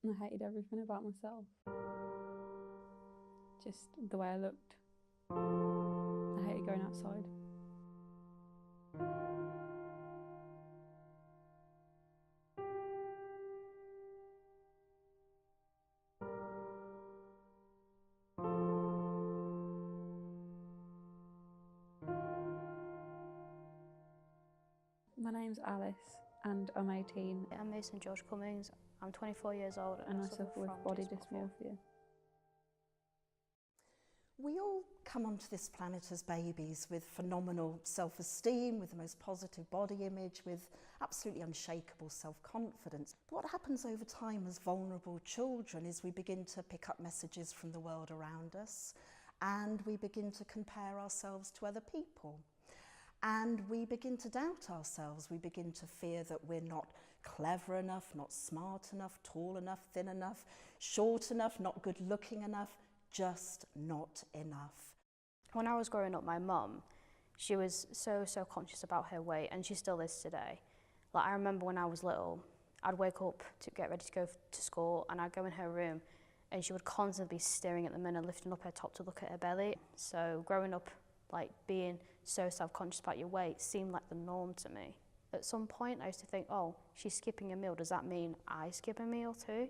And I hated everything about myself. Just the way I looked. I hated going outside. My name's Alice and I'm 18. I'm Mason George Cummings. I'm 24 years old and I suffer with body dysmorphia. We all come onto this planet as babies with phenomenal self-esteem, with the most positive body image, with absolutely unshakable self-confidence. But what happens over time as vulnerable children is we begin to pick up messages from the world around us and we begin to compare ourselves to other people. And we begin to doubt ourselves. We begin to fear that we're not clever enough, not smart enough, tall enough, thin enough, short enough, not good looking enough, just not enough. When I was growing up, my mum, she was so conscious about her weight, and she still is today. Like, I remember when I was little, I'd wake up to get ready to go to school, and I'd go in her room, and she would constantly be staring at the mirror, lifting up her top to look at her belly. So growing up, like, being so self-conscious about your weight seemed like the norm to me. At some point, I used to think, oh, she's skipping a meal. Does that mean I skip a meal too?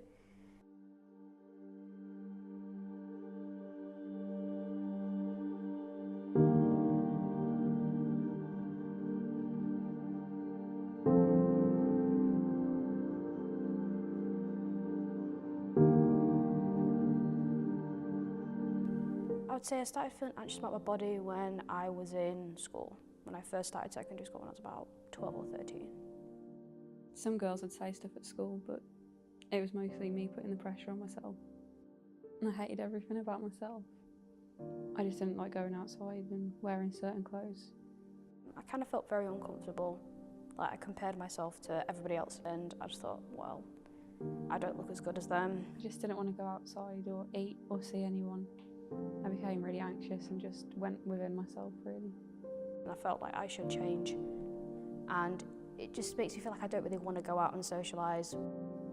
I would say I started feeling anxious about my body when I was in school. When I first started secondary school when I was about 12 or 13. Some girls would say stuff at school, but it was mostly me putting the pressure on myself. And I hated everything about myself. I just didn't like going outside and wearing certain clothes. I kind of felt very uncomfortable. Like, I compared myself to everybody else and I just thought, well, I don't look as good as them. I just didn't want to go outside or eat or see anyone. I became really anxious and just went within myself, really. And I felt like I should change. And it just makes me feel like I don't really want to go out and socialise.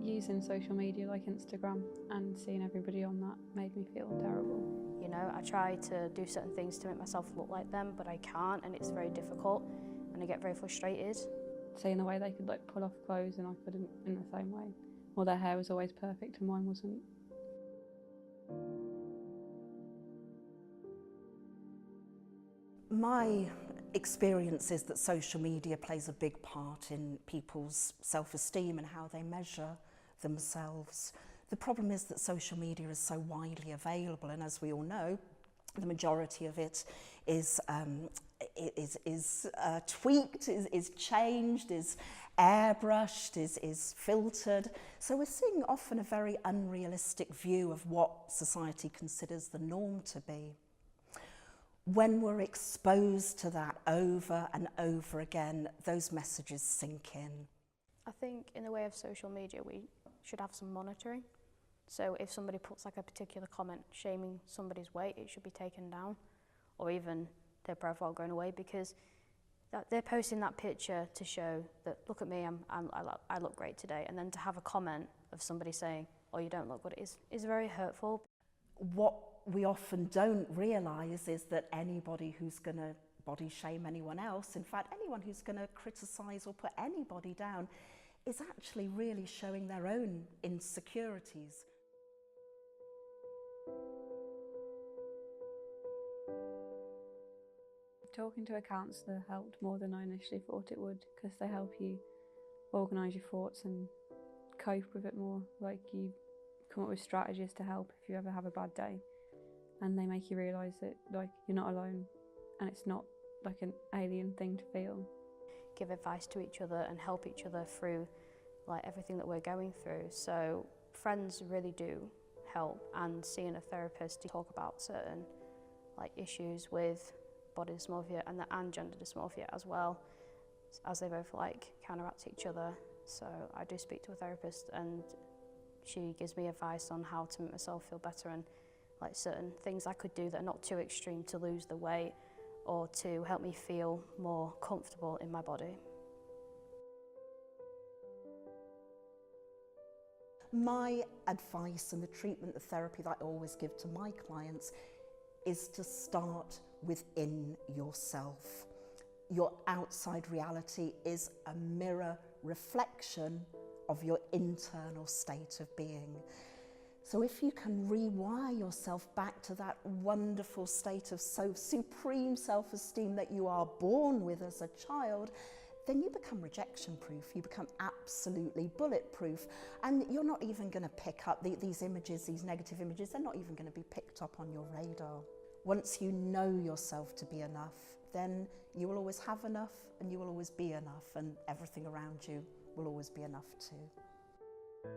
Using social media like Instagram and seeing everybody on that made me feel terrible. You know, I try to do certain things to make myself look like them, but I can't, and it's very difficult, and I get very frustrated. Seeing the way they could like pull off clothes and I couldn't in the same way. Or their hair was always perfect and mine wasn't. My experience is that social media plays a big part in people's self-esteem and how they measure themselves. The problem is that social media is so widely available, and as we all know, the majority of it is tweaked, is changed, is airbrushed, is filtered. So we're seeing often a very unrealistic view of what society considers the norm to be. When we're exposed to that over and over again, those messages sink in. I think in the way of social media, we should have some monitoring. So if somebody puts like a particular comment shaming somebody's weight, it should be taken down, or even their profile going away, because they're posting that picture to show that, look at me, I look great today, and then to have a comment of somebody saying, oh, you don't look good, is very hurtful. What we often don't realise is that anybody who's going to body shame anyone else, in fact anyone who's going to criticise or put anybody down, is actually really showing their own insecurities. Talking to a counsellor helped more than I initially thought it would, because they help you organise your thoughts and cope with it more. Like, you come up with strategies to help if you ever have a bad day, and they make you realise that like you're not alone and it's not like an alien thing to feel. Give advice to each other and help each other through like everything that we're going through. So friends really do help, and seeing a therapist to talk about certain like issues with body dysmorphia and gender dysmorphia as well, as they both like counteract each other. So I do speak to a therapist and she gives me advice on how to make myself feel better, and like certain things I could do that are not too extreme to lose the weight or to help me feel more comfortable in my body. My advice and the treatment, the therapy that I always give to my clients is to start within yourself. Your outside reality is a mirror reflection of your internal state of being. So if you can rewire yourself back to that wonderful state of supreme self-esteem that you are born with as a child, then you become rejection-proof, you become absolutely bulletproof, and you're not even going to pick up these images, these negative images, they're not even going to be picked up on your radar. Once you know yourself to be enough, then you will always have enough and you will always be enough, and everything around you will always be enough too.